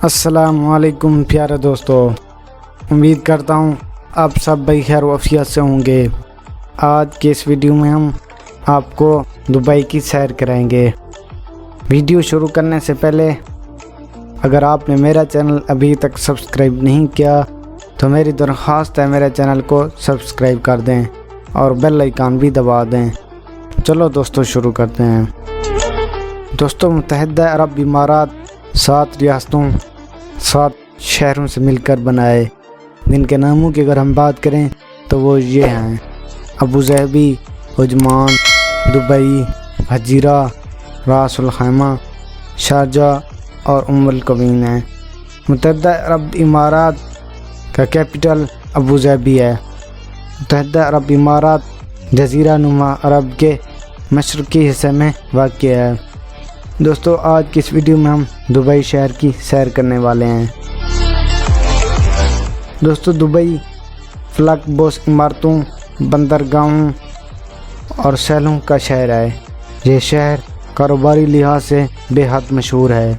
السلام علیکم پیارے دوستو، امید کرتا ہوں آپ سب بھائی خیر و عافیت سے ہوں گے۔ آج کے اس ویڈیو میں ہم آپ کو دبئی کی سیر کرائیں گے۔ ویڈیو شروع کرنے سے پہلے اگر آپ نے میرا چینل ابھی تک سبسکرائب نہیں کیا تو میری درخواست ہے میرے چینل کو سبسکرائب کر دیں اور بیل آئیکن بھی دبا دیں۔ چلو دوستو شروع کرتے ہیں۔ دوستو، متحدہ عرب امارات 7 ریاستوں 7 شہروں سے مل کر بنائے، جن کے ناموں کی اگر ہم بات کریں تو وہ یہ ہیں: Abu Dhabi, Ajman, Dubai, Fujairah, Ras Al Khaimah, Sharjah اور القوین ہیں۔ متحدہ عرب امارات کا کیپٹل ابوظہبی ہے۔ متحدہ عرب امارات جزیرہ نما عرب کے مشرقی حصے میں واقع ہے۔ دوستو، آج کی اس ویڈیو میں ہم دبئی شہر کی سیر کرنے والے ہیں۔ دوستو، دبئی فلک بوس عمارتوں، بندرگاہوں اور سیلوں کا شہر ہے۔ یہ شہر کاروباری لحاظ سے بے حد مشہور ہے۔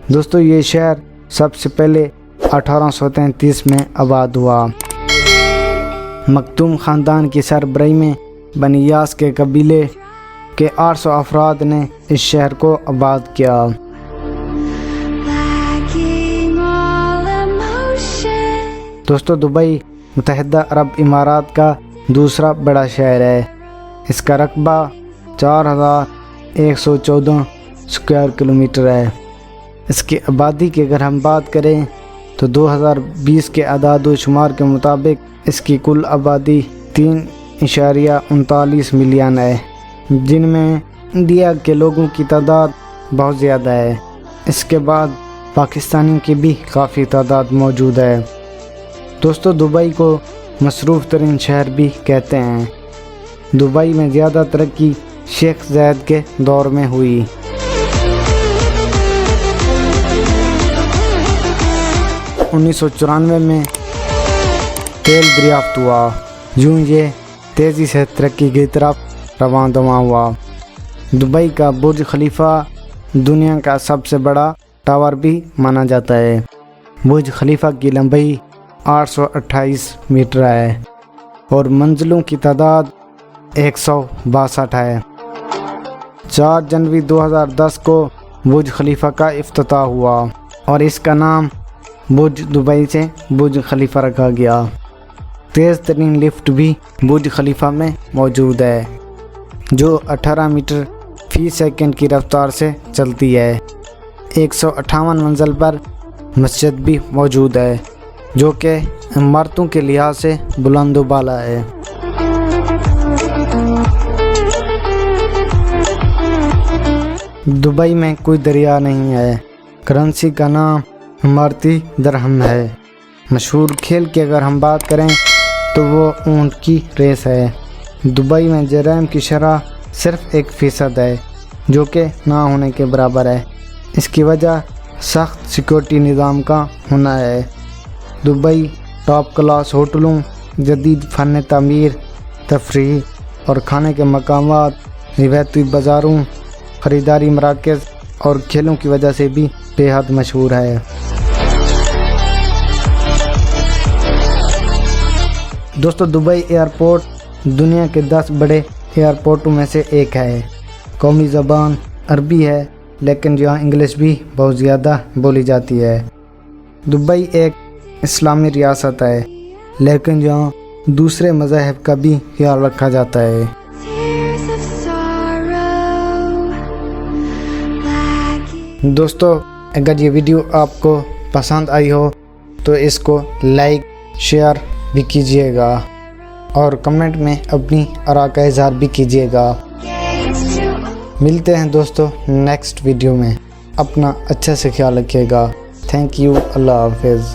دوستو، یہ شہر سب سے پہلے 1833 میں آباد ہوا۔ مختوم خاندان کی سربراہی میں بنی یاس کے قبیلے کے 800 افراد نے اس شہر کو آباد کیا۔ دوستو، دبئی متحدہ عرب امارات کا دوسرا بڑا شہر ہے۔ اس کا رقبہ 4114 اسکوائر کلومیٹر ہے۔ اس کی آبادی کی اگر ہم بات کریں تو 2020 کے اعداد و شمار کے مطابق اس کی کل آبادی 3.39 ملین ہے، جن میں انڈیا کے لوگوں کی تعداد بہت زیادہ ہے۔ اس کے بعد پاکستانیوں کی بھی کافی تعداد موجود ہے۔ دوستو، دبئی کو مصروف ترین شہر بھی کہتے ہیں۔ دبئی میں زیادہ ترقی شیخ زاید کے دور میں ہوئی۔ انیس سو 94 میں تیل دریافت ہوا، یوں یہ تیزی سے ترقی کی طرف رواں دواں ہوا۔ دبئی کا برج خلیفہ دنیا کا سب سے بڑا ٹاور بھی مانا جاتا ہے۔ برج خلیفہ کی لمبائی 828 میٹر ہے اور منزلوں کی تعداد 162 ہے۔ 4 جنوری 2010 کو برج خلیفہ کا افتتاح ہوا اور اس کا نام برج دبئی سے برج خلیفہ رکھا گیا۔ تیز ترین لفٹ بھی برج خلیفہ میں موجود ہے، جو 18 میٹر فی سیکنڈ کی رفتار سے چلتی ہے۔ 158 منزل پر مسجد بھی موجود ہے، جو کہ عمارتوں کے لحاظ سے بلند و بالا ہے۔ دبئی میں کوئی دریا نہیں ہے۔ کرنسی کا نام امارتی درہم ہے۔ مشہور کھیل کی اگر ہم بات کریں تو وہ اونٹ کی ریس ہے۔ دبئی میں جرائم کی شرح صرف 1% ہے، جو کہ نہ ہونے کے برابر ہے۔ اس کی وجہ سخت سیکورٹی نظام کا ہونا ہے۔ دبئی ٹاپ کلاس ہوٹلوں، جدید فن تعمیر، تفریح اور کھانے کے مقامات، روایتی بازاروں، خریداری مراکز اور کھیلوں کی وجہ سے بھی بے حد مشہور ہے۔ دوستو، دبئی ایئرپورٹ دنیا کے 10 بڑے ایئرپورٹوں میں سے ایک ہے۔ قومی زبان عربی ہے، لیکن یہاں انگلش بھی بہت زیادہ بولی جاتی ہے۔ دبئی ایک اسلامی ریاست ہے، لیکن یہاں دوسرے مذاہب کا بھی خیال رکھا جاتا ہے۔ دوستو، اگر یہ ویڈیو آپ کو پسند آئی ہو تو اس کو لائک شیئر بھی کیجیے گا اور کمنٹ میں اپنی آراء کا اظہار بھی کیجیے گا۔ ملتے ہیں دوستو نیکسٹ ویڈیو میں۔ اپنا اچھے سے خیال رکھیے گا۔ Thank you. اللہ حافظ۔